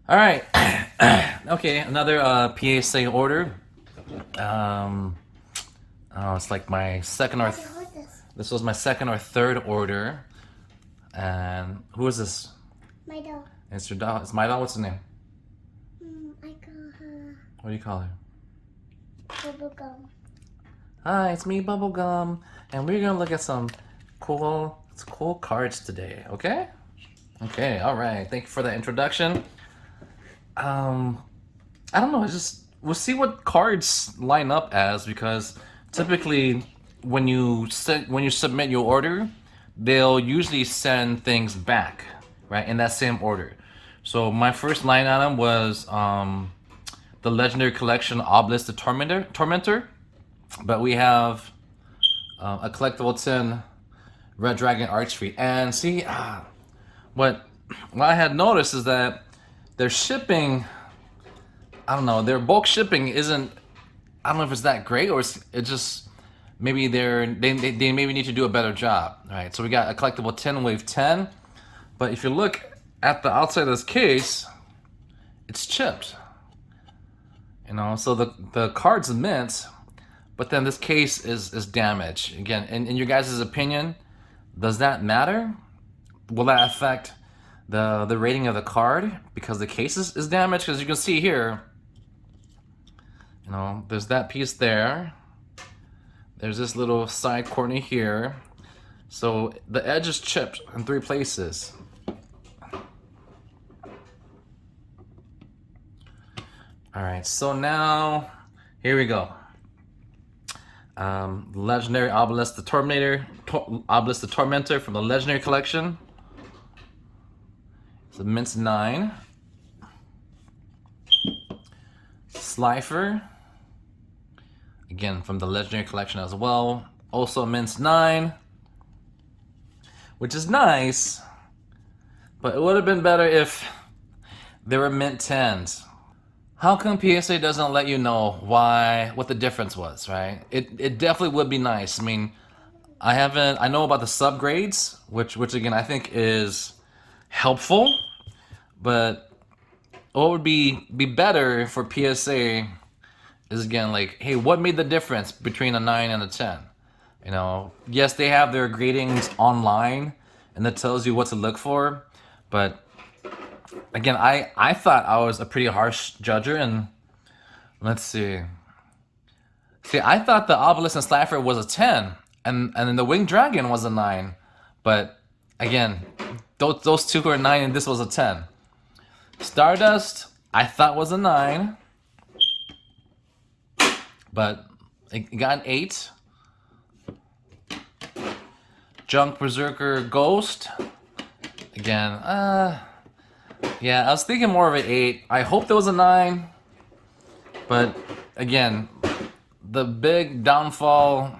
All right. Okay, another PSA order. Um, it's like my second or this was my second or third order. And who is this? My dog. It's your dog. It's my dog. What's the name? I call her What do you call her? Bubblegum. Hi, it's me, Bubblegum, and we're gonna look at some cool cards today. Okay? Okay. All right. Thank you for the introduction. Um, I don't know. We'll see what cards line up as, because typically when you submit your order, they'll usually send things back, right, in that same order. So my first line item was the Legendary Collection Obelisk the Tormentor, but we have a collectible tin Red Dragon Archfleet, and see what what I had noticed is that their shipping, I don't know, their bulk shipping isn't, I don't know if it's that great, or it just maybe they maybe need to do a better job. All right, so we got a collectible 10 wave 10, but if you look at the outside of this case, it's chipped. So the card's mint, but then this case is damaged. Again, in your guys' opinion, does that matter? Will that affect the rating of the card because the case is damaged? Because you can see here, there's that piece there. There's this little side corner here. So the edge is chipped in 3 places. All right, so now here we go. Legendary Obelisk the Obelisk the Tormentor from the Legendary Collection. It's a mint 9. Slifer, again from the Legendary Collection as well, also mint 9, which is nice, but it would have been better if they were mint 10s. How come PSA doesn't let you know what the difference was, right? It definitely would be nice. I mean, I know about the subgrades, which again I think is helpful, but what would be better for PSA is, again, like, hey, what made the difference between a 9 and a 10? Yes, they have their gradings online and that tells you what to look for, but again, I thought I was a pretty harsh judger, and let's see. See, I thought the Obelisk and Slifer was a 10, and then the Winged Dragon was a 9, but again, those two were 9 and this was a 10. Stardust, I thought was a 9, but it got an 8. Junk Berserker Ghost, again, yeah, I was thinking more of an 8. I hope there was a 9, but again, the big downfall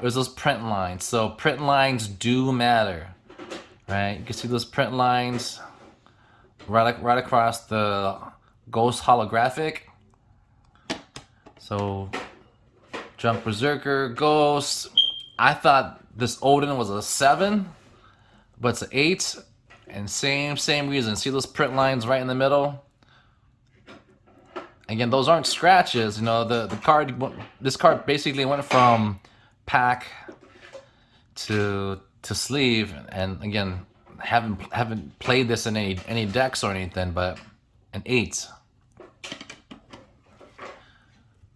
was those print lines. So print lines do matter, right? You can see those print lines right across the Ghost holographic. So Junk Berserker Ghost, I thought this Odin was a 7, but it's an 8. And same reason. See those print lines right in the middle? Again, those aren't scratches. This card basically went from pack to sleeve, and again, haven't played this in any decks or anything, but an 8.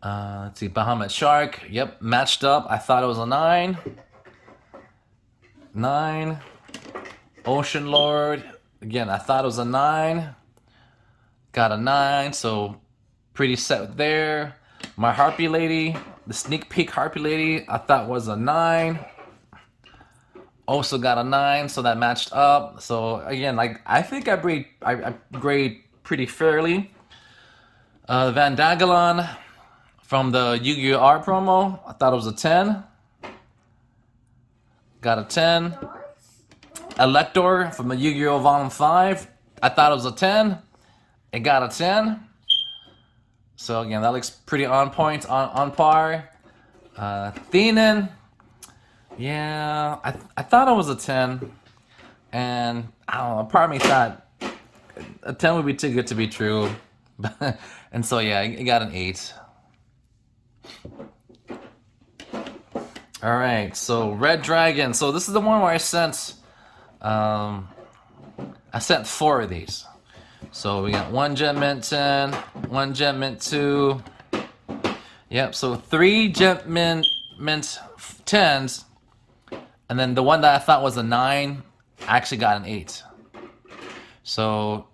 Let's see, Bahamut Shark. Yep, matched up. I thought it was a 9. 9. Ocean Lord, again, I thought it was a 9. Got a 9, so pretty set there. My Harpy Lady, the Sneak Peek Harpy Lady, I thought was a 9. Also got a 9, so that matched up. So again, like, I think I grade pretty fairly. Van Dagalon from the Yu-Gi-Oh! Art promo, I thought it was a 10. Got a 10. Elector from the Yu-Gi-Oh! Volume 5, I thought it was a 10. It got a 10. So again, that looks pretty on point, on par. Thenan, yeah, I thought it was a 10. And I don't know, part of me thought a 10 would be too good to be true. And so yeah, I got an 8. All right, so Red Dragon. So this is the one where I sent 4 of these. So we got 1 Jet Mint 10, 1 Jet Mint 2. Yep, so 3 Jet Mint 10s, and then the one that I thought was a 9 actually got an 8. So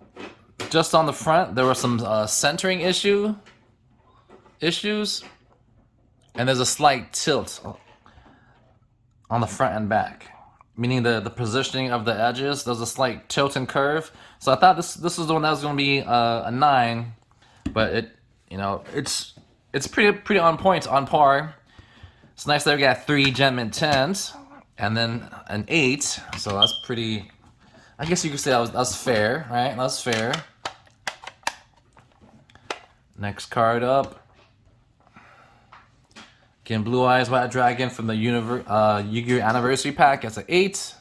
just on the front, there were some centering issues, and there's a slight tilt on the front and back, meaning the positioning of the edges. There's a slight tilt and curve. So I thought this was the one that was going to be a 9, but it's pretty on point, on par. It's nice that we got 3 Jet Mint 10s and then an 8. So that's pretty. I guess you could say that's fair, right? That's fair. Next card up. Again, Blue Eyes White Dragon from the Yu-Gi-Oh! Anniversary Pack. It's an 8.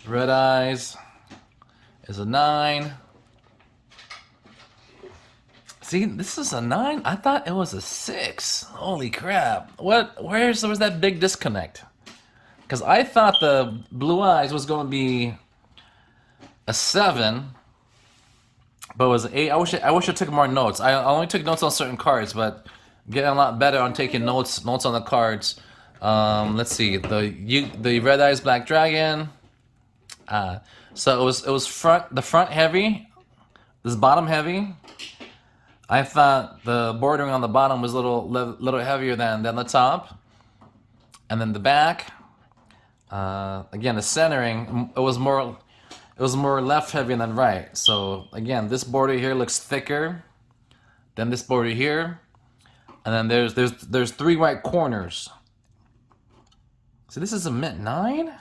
Red Eyes is a 9. See, this is a 9? I thought it was a 6. Holy crap. Where was that big disconnect? Because I thought the Blue Eyes was going to be a 7. But it was an 8. I wish I took more notes. I only took notes on certain cards, but I'm getting a lot better on taking notes on the cards. Let's see. The Red Eyes Black Dragon. So it was the front heavy, this bottom heavy. I thought the bordering on the bottom was a little heavier than the top, and then the back. Again, the centering, it was more left heavy than right. So again, this border here looks thicker than this border here, and then there's 3 white corners. So this is a mint 9.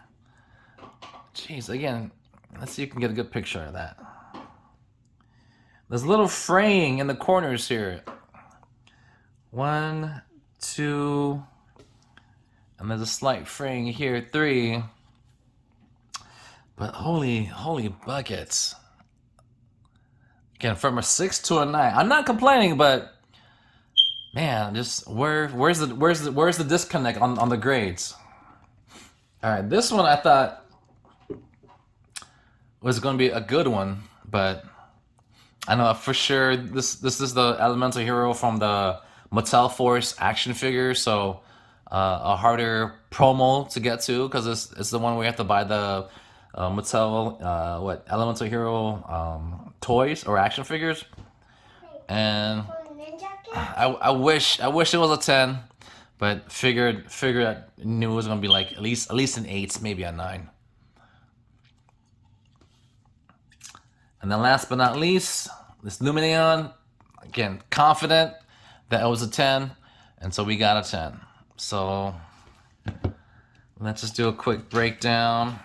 Jeez, again, let's see if you can get a good picture of that. There's a little fraying in the corners here. 1, 2, and there's a slight fraying here, 3. But holy buckets. Again, from a 6 to a 9. I'm not complaining, but man, just where's the disconnect on the grades? All right, this one I thought was going to be a good one, but I know for sure this is the Elemental Hero from the Mattel Force action figure, so a harder promo to get to because it's the one where you have to buy the Mattel Elemental Hero toys or action figures, and I wish it was a 10, but figured I knew it was gonna be like at least an 8, maybe a 9. And then last but not least, this Lumineon, again, confident that it was a 10, and so we got a 10. So let's just do a quick breakdown.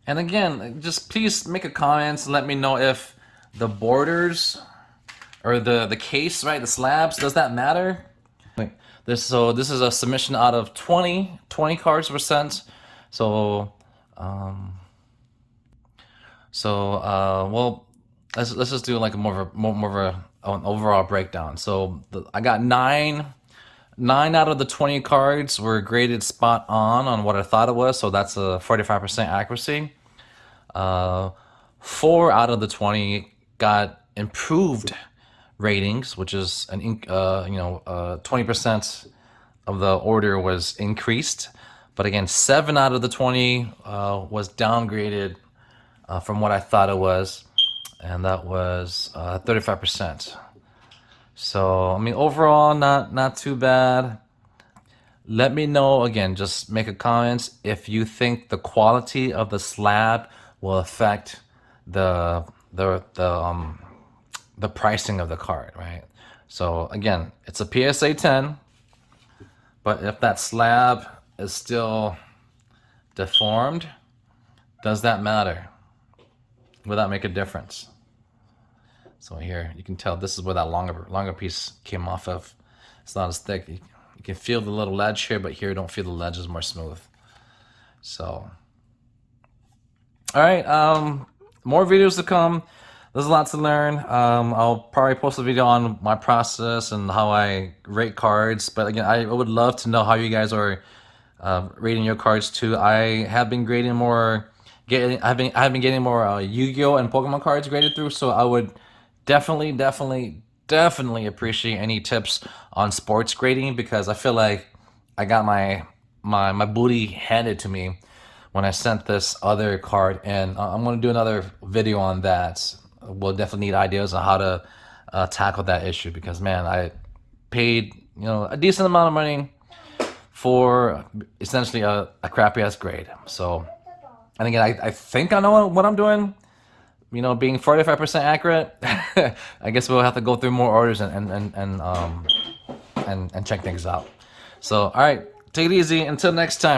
And again, just please make a comment, let me know if the borders or the case, right, the slabs, does that matter? This is a submission out of 20 cards were sent. So well, let's just do like more of an overall breakdown. So I got 9 out of the 20 cards were graded spot on what I thought it was. So that's a 45% accuracy. 4 out of the 20 got improved ratings, which is 20% of the order was increased. But again, 7 out of the 20 was downgraded from what I thought it was, and that was 35%. So I mean, overall, not too bad. Let me know, again, just make a comment if you think the quality of the slab will affect the pricing of the card, right? So again, it's a PSA 10, but if that slab is still deformed, does that matter? Will that make a difference? So here you can tell this is where that longer piece came off of. It's not as thick. You can feel the little ledge here, but here you don't feel the ledge is more smooth. So, all right, more videos to come. There's a lot to learn. I'll probably post a video on my process and how I rate cards. But again, I would love to know how you guys are rating your cards too. I have been grading more. I've been getting more Yu-Gi-Oh and Pokemon cards graded through. So I would definitely appreciate any tips on sports grading, because I feel like I got my booty handed to me when I sent this other card, and I'm gonna do another video on that. We'll definitely need ideas on how to tackle that issue, because man, I paid a decent amount of money for essentially a crappy ass grade. So, and again, I think I know what I'm doing. Being 45% accurate. I guess we'll have to go through more orders and check things out. So, all right, take it easy. Until next time.